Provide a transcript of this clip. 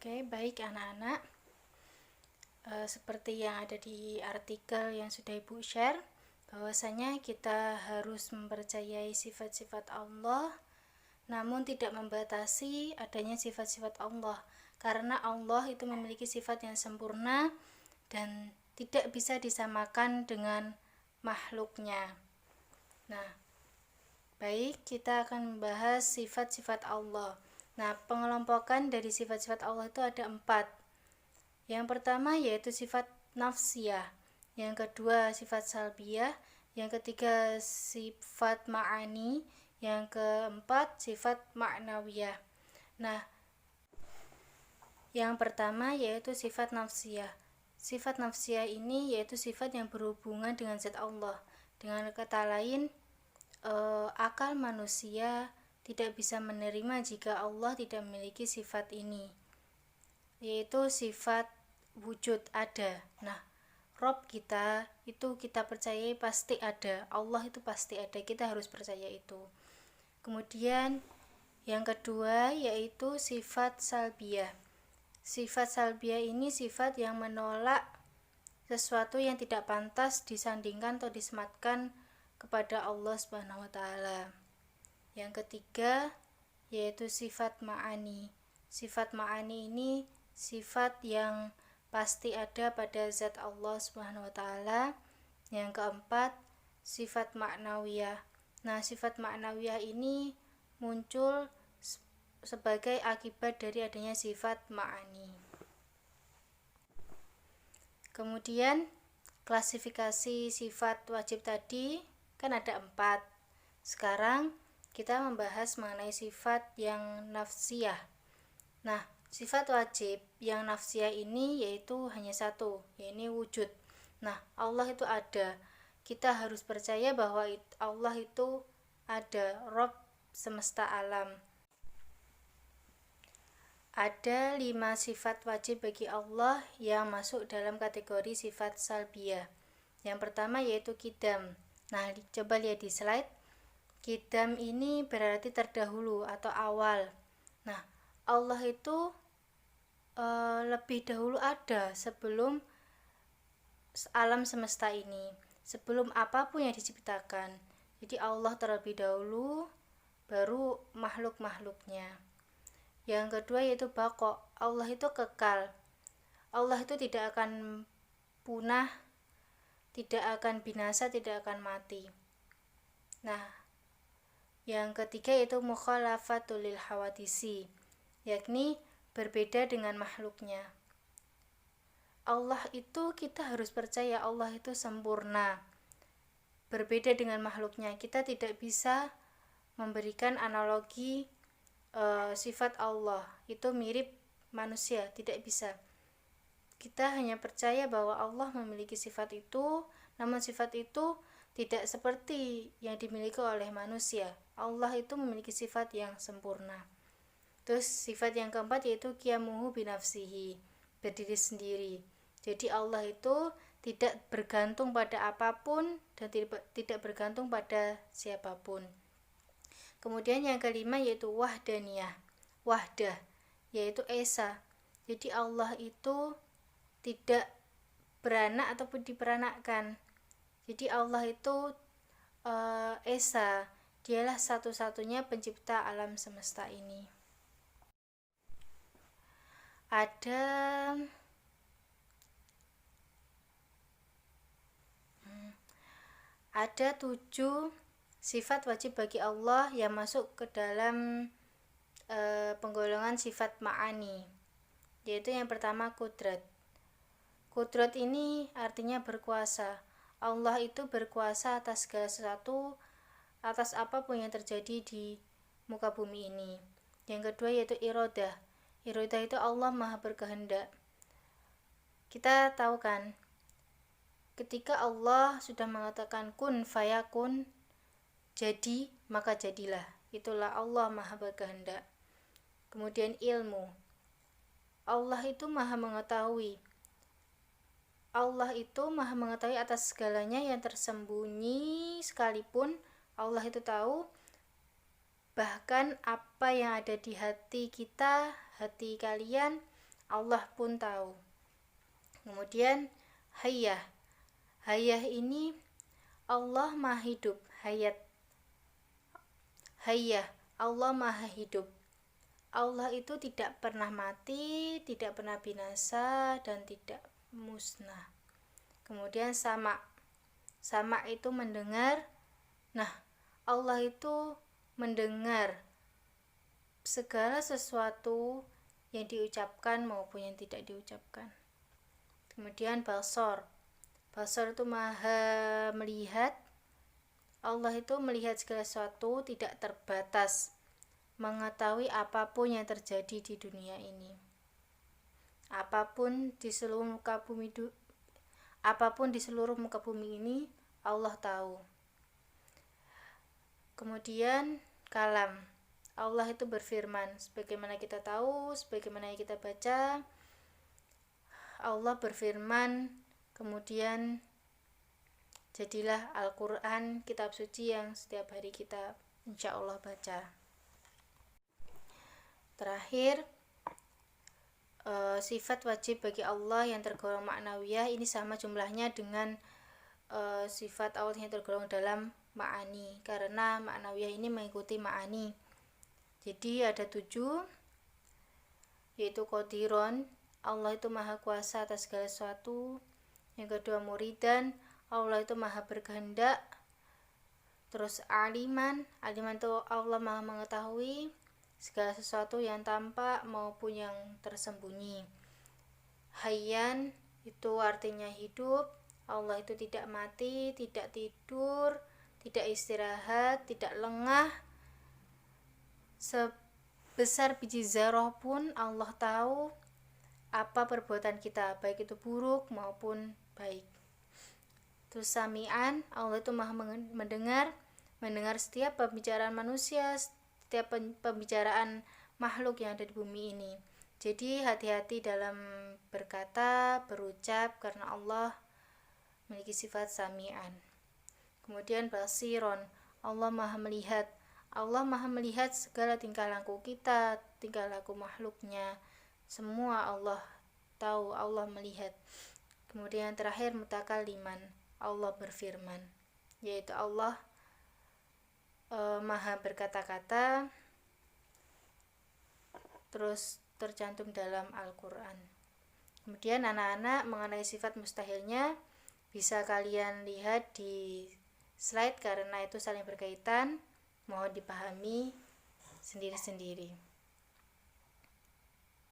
Oke, baik anak-anak. Seperti yang ada di artikel yang sudah Ibu share, bahwasanya kita harus mempercayai sifat-sifat Allah, namun tidak membatasi adanya sifat-sifat Allah, karena Allah itu memiliki sifat yang sempurna dan tidak bisa disamakan dengan makhluknya. Nah, baik, kita akan membahas sifat-sifat Allah. Nah, pengelompokan dari sifat-sifat Allah itu ada 4. Yang pertama yaitu sifat nafsiyah, yang kedua sifat salbiyah, yang ketiga sifat ma'ani, yang keempat sifat ma'nawiyah. Nah, yang pertama yaitu sifat nafsiyah. Sifat nafsiyah ini yaitu sifat yang berhubungan dengan zat Allah. Dengan kata lain, akal manusia tidak bisa menerima jika Allah tidak memiliki sifat ini, yaitu sifat wujud, ada. Nah, Rob kita itu kita percayai pasti ada, Allah itu pasti ada, kita harus percaya itu. Kemudian yang kedua yaitu sifat salbiyah. Sifat salbiyah ini sifat yang menolak sesuatu yang tidak pantas disandingkan atau disematkan kepada Allah Subhanahu wa taala. Yang ketiga yaitu sifat ma'ani. Sifat ma'ani ini sifat yang pasti ada pada zat Allah Subhanahu wa taala. Yang keempat, sifat ma'nawiyah. Nah, sifat ma'nawiyah ini muncul sebagai akibat dari adanya sifat ma'ani. Kemudian klasifikasi sifat wajib tadi kan ada 4. Sekarang kita membahas mengenai sifat yang nafsiyah. Nah, sifat wajib yang nafsiyah ini yaitu hanya satu, yaitu wujud. Nah, Allah itu ada. Kita harus percaya bahwa Allah itu ada, Rabb semesta alam. Ada 5 sifat wajib bagi Allah yang masuk dalam kategori sifat salbiyah. Yang pertama yaitu qidam. Nah, coba lihat di slide. Qidam ini berarti terdahulu atau awal. Nah, Allah itu lebih dahulu ada sebelum alam semesta ini, sebelum apapun yang diciptakan. Jadi Allah terlebih dahulu, baru makhluk-makhluknya. Yang kedua yaitu baqo. Allah itu kekal. Allah itu tidak akan punah, tidak akan binasa, tidak akan mati. Nah, yang ketiga yaitu mukhalafatul lil hawadisi, yakni berbeda dengan makhluknya. Allah itu kita harus percaya Allah itu sempurna, berbeda dengan makhluknya. Kita tidak bisa memberikan analogi sifat Allah itu mirip manusia, tidak bisa. Kita hanya percaya bahwa Allah memiliki sifat itu, namun sifat itu tidak seperti yang dimiliki oleh manusia. Allah itu memiliki sifat yang sempurna. Terus sifat yang keempat yaitu qiyamuhu binafsihi, berdiri sendiri. Jadi Allah itu tidak bergantung pada apapun dan tidak bergantung pada siapapun. Kemudian yang kelima yaitu wahdaniyah, wahdah, yaitu esa. Jadi Allah itu tidak beranak ataupun diperanakkan. Jadi Allah itu esa, dialah satu-satunya pencipta alam semesta ini. Ada 7 sifat wajib bagi Allah yang masuk ke dalam penggolongan sifat ma'ani, yaitu yang pertama kudrat. Kudrat ini artinya berkuasa. Allah itu berkuasa atas segala sesuatu, atas apapun yang terjadi di muka bumi ini. Yang kedua yaitu irodah. Irodah itu Allah maha berkehendak. Kita tahu kan, ketika Allah sudah mengatakan kun fayakun, jadi maka jadilah. Itulah Allah maha berkehendak. Kemudian ilmu. Allah itu maha mengetahui. Allah itu maha mengetahui atas segalanya yang tersembunyi sekalipun Allah itu tahu. Bahkan apa yang ada di hati kita, hati kalian, Allah pun tahu. Kemudian hayah. Hayah ini Allah maha hidup, hayat. Hayah, Allah maha hidup. Allah itu tidak pernah mati, tidak pernah binasa, dan tidak musnah. Kemudian sama. Sama itu mendengar. Nah, Allah itu mendengar segala sesuatu yang diucapkan maupun yang tidak diucapkan. Kemudian basor. Basor itu maha melihat. Allah itu melihat segala sesuatu, tidak terbatas, mengetahui apapun yang terjadi di dunia ini. Apapun di seluruh muka bumi ini Allah tahu. Kemudian kalam. Allah itu berfirman, sebagaimana kita tahu, sebagaimana yang kita baca, Allah berfirman, kemudian jadilah Al-Quran, kitab suci yang setiap hari kita insya Allah baca. Terakhir, sifat wajib bagi Allah yang tergolong ma'nawiyah ini sama jumlahnya dengan sifat Allah yang tergolong dalam ma'ani, karena ma'nawiyah ini mengikuti ma'ani. Jadi ada 7, yaitu qadiron, Allah itu maha kuasa atas segala sesuatu. Yang kedua muridan, Allah itu maha berkehendak. Terus aliman itu Allah maha mengetahui segala sesuatu yang tampak maupun yang tersembunyi. Hayyan itu artinya hidup, Allah itu tidak mati, tidak tidur, tidak istirahat, tidak lengah. Sebesar biji zarah pun Allah tahu apa perbuatan kita, baik itu buruk maupun baik. Terus sami'an, Allah itu maha mendengar setiap pembicaraan manusia, setiap pembicaraan makhluk yang ada di bumi ini. Jadi hati-hati dalam berkata, berucap, karena Allah memiliki sifat sami'an. Kemudian basiron, Allah maha melihat. Allah maha melihat segala tingkah laku kita, tingkah laku makhluknya. Semua Allah tahu, Allah melihat. Kemudian terakhir mutakaliman, Allah berfirman, yaitu Allah maha berkata-kata, terus tercantum dalam Al-Quran. Kemudian anak-anak mengenai sifat mustahilnya bisa kalian lihat di slide karena itu saling berkaitan, mohon dipahami sendiri-sendiri.